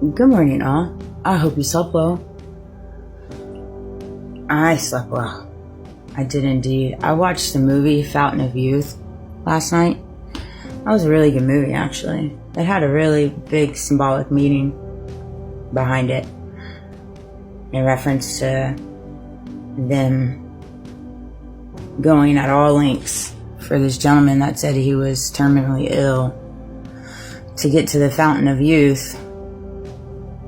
Good morning, all. I hope you slept well. I slept well. I did indeed. I watched the movie Fountain of Youth last night. That was a really good movie, actually. It had a really big symbolic meaning behind it in reference to them going at all lengths for this gentleman that said he was terminally ill to get to the Fountain of Youth.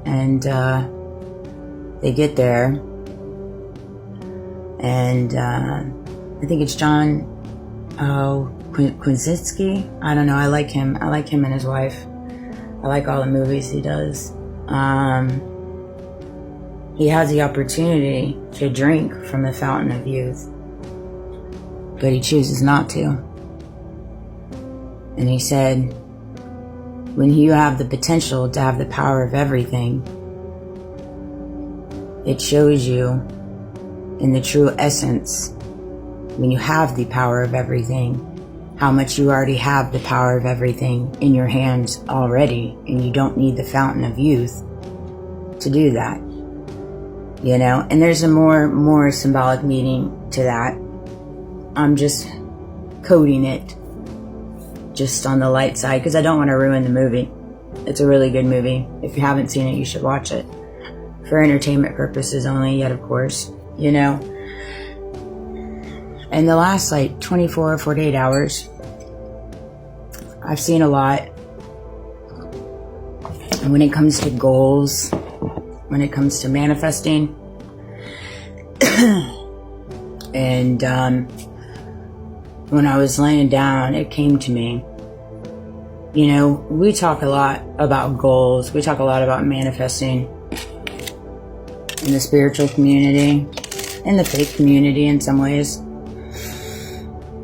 And they get there, and I think it's John Krasinski. I don't know. I like him. I like him and his wife. I like all the movies he does. He has the opportunity to drink from the Fountain of Youth, but he chooses not to. And he said, when you have the potential to have the power of everything, it shows you in the true essence, when you have the power of everything, how much you already have the power of everything in your hands already, and you don't need the Fountain of Youth to do that. You know, and there's a more symbolic meaning to that. I'm just coding it just on the light side because I don't want to ruin the movie. It's a really good movie. If you haven't seen it, you should watch it. For entertainment purposes only, yet of course, you know. In the last 24 or 48 hours, I've seen a lot. And when it comes to goals, when it comes to manifesting, and when I was laying down, it came to me. You know, we talk a lot about goals. We talk a lot about manifesting in the spiritual community, in the faith community in some ways.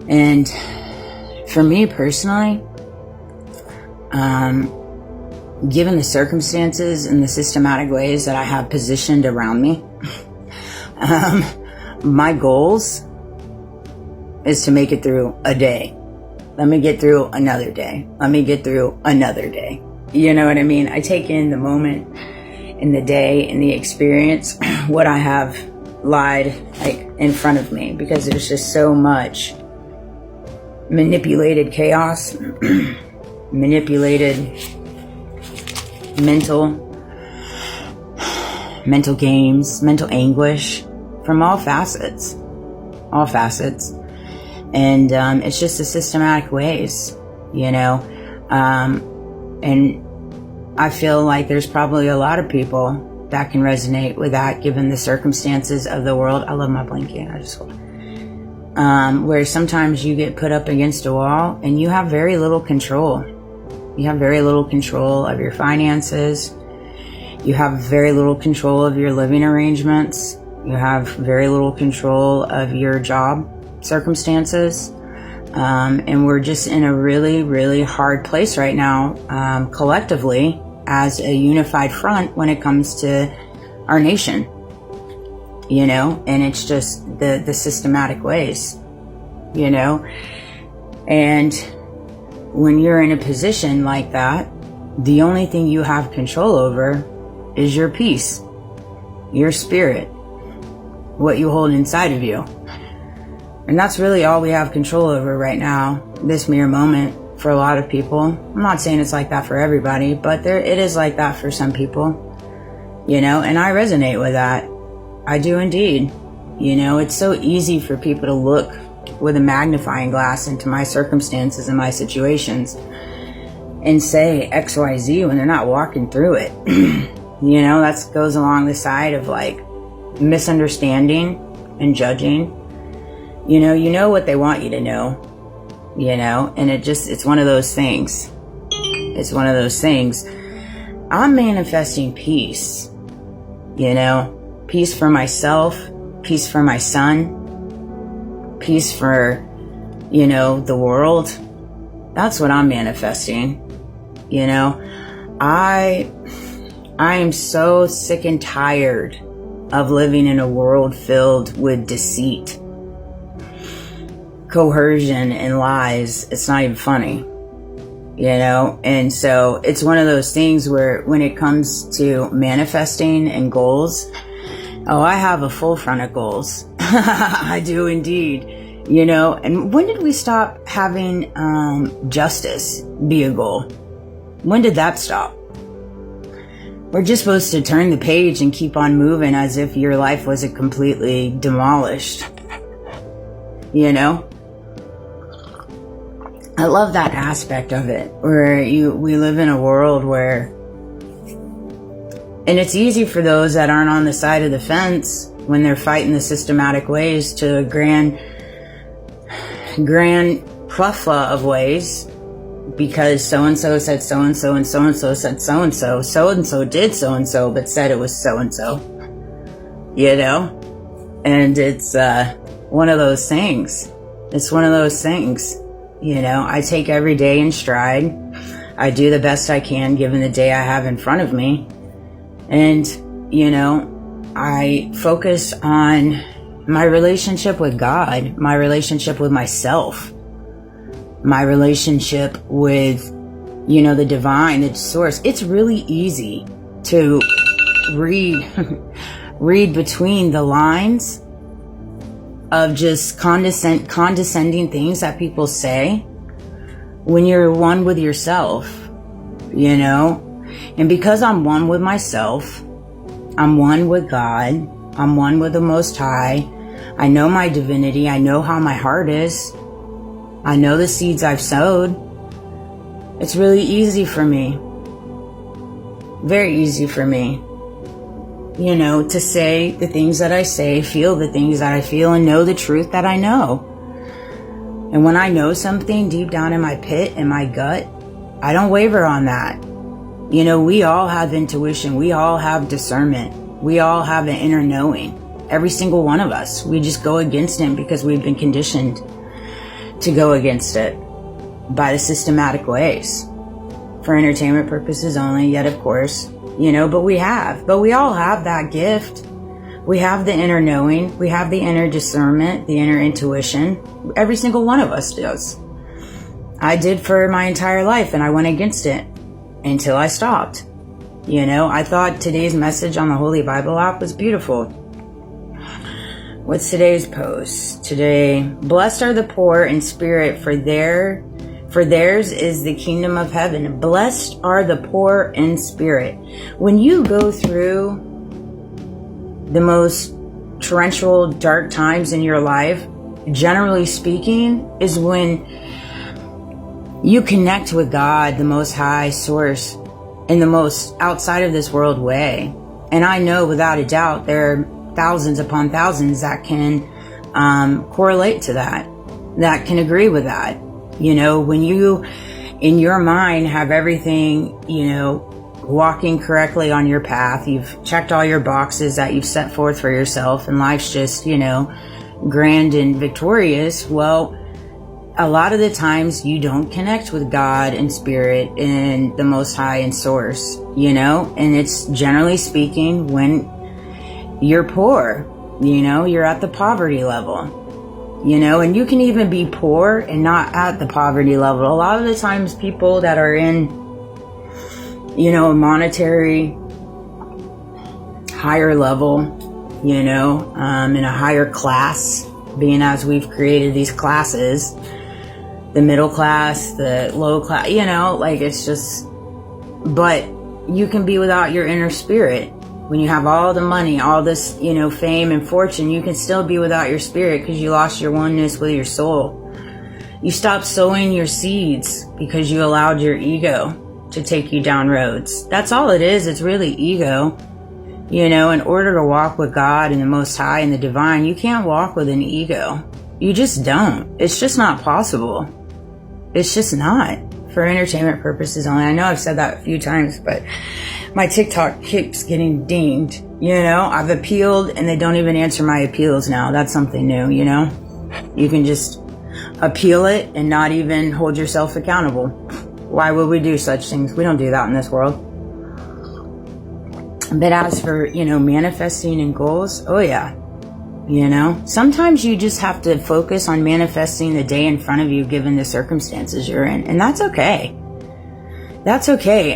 And for me personally, given the circumstances and the systematic ways that I have positioned around me, my goals is to make it through a day. Let me get through another day. Let me get through another day. You know what I mean? I take in the moment, in the day, in the experience, what I have lied in front of me, because there's just so much manipulated chaos, manipulated mental games, mental anguish from all facets. And it's just the systematic ways, you know. And I feel like there's probably a lot of people that can resonate with that, given the circumstances of the world. I love my blanket. Where sometimes you get put up against a wall and you have very little control. You have very little control of your finances. You have very little control of your living arrangements. You have very little control of your job circumstances. And we're just in a really, really hard place right now, collectively, as a unified front when it comes to our nation. You know, and it's just the systematic ways, you know. And when you're in a position like that, the only thing you have control over is your peace, your spirit, what you hold inside of you. And that's really all we have control over right now, this mere moment, for a lot of people. I'm not saying it's like that for everybody, but it is like that for some people, you know, and I resonate with that. I do indeed. You know, it's so easy for people to look with a magnifying glass into my circumstances and my situations and say XYZ when they're not walking through it. You know, that goes along the side of misunderstanding and judging. You know what they want you to know, you know, and it's one of those things. It's one of those things. I'm manifesting peace, you know. Peace for myself, peace for my son, peace for, you know, the world. That's what I'm manifesting. You know, I am so sick and tired of living in a world filled with deceit, coercion, and lies. It's not even funny. And so it's one of those things where when it comes to manifesting and goals, I have a full front of goals. I do indeed, and when did we stop having justice be a goal? When did that stop? We're just supposed to turn the page and keep on moving as if your life wasn't completely demolished. I love that aspect of it, where we live in a world where, and it's easy for those that aren't on the side of the fence when they're fighting the systematic ways to grand plethora of ways, because so-and-so said so-and-so and so-and-so said so-and-so. So-and-so did so-and-so, but said it was so-and-so. And it's one of those things. It's one of those things. I take every day in stride. I do the best I can given the day I have in front of me. And, I focus on my relationship with God, my relationship with myself, my relationship with, the divine, the source. It's really easy to read between the lines of just condescending things that people say when you're one with yourself, And because I'm one with myself, I'm one with God, I'm one with the Most High, I know my divinity, I know how my heart is, I know the seeds I've sowed. It's really easy for me, very easy for me, to say the things that I say, feel the things that I feel, and know the truth that I know. And when I know something deep down in my pit, in my gut, I don't waver on that. We all have intuition. We all have discernment. We all have an inner knowing. Every single one of us. We just go against it because we've been conditioned to go against it by the systematic ways. For entertainment purposes only, yet of course, but we all have that gift. We have the inner knowing, we have the inner discernment, the inner intuition. Every single one of us does. I did for my entire life, and I went against it until I stopped. I thought today's message on the Holy Bible app was beautiful. What's today's post? Today, blessed are the poor in spirit, for theirs is the kingdom of heaven. Blessed are the poor in spirit. When you go through the most torrential, dark times in your life, generally speaking, is when you connect with God, the Most High Source, in the most outside of this world way. And I know without a doubt there are thousands upon thousands that can correlate to that can agree with that. When you, in your mind, have everything, walking correctly on your path, you've checked all your boxes that you've set forth for yourself, and life's just, grand and victorious. Well, a lot of the times you don't connect with God and spirit and the Most High and Source, and it's generally speaking when you're poor, you're at the poverty level. And you can even be poor and not at the poverty level. A lot of the times people that are in, a monetary higher level, in a higher class, being as we've created these classes, the middle class, the low class, it's just, but you can be without your inner spirit. When you have all the money, all this, fame and fortune, you can still be without your spirit because you lost your oneness with your soul. You stopped sowing your seeds because you allowed your ego to take you down roads. That's all it is. It's really ego. In order to walk with God and the Most High and the divine, you can't walk with an ego. You just don't. It's just not possible. It's just not. For entertainment purposes only. I know I've said that a few times, but my TikTok keeps getting dinged. I've appealed and they don't even answer my appeals now. That's something new, You can just appeal it and not even hold yourself accountable. Why would we do such things? We don't do that in this world. But as for, manifesting and goals, oh yeah. Sometimes you just have to focus on manifesting the day in front of you given the circumstances you're in. And that's okay. That's okay.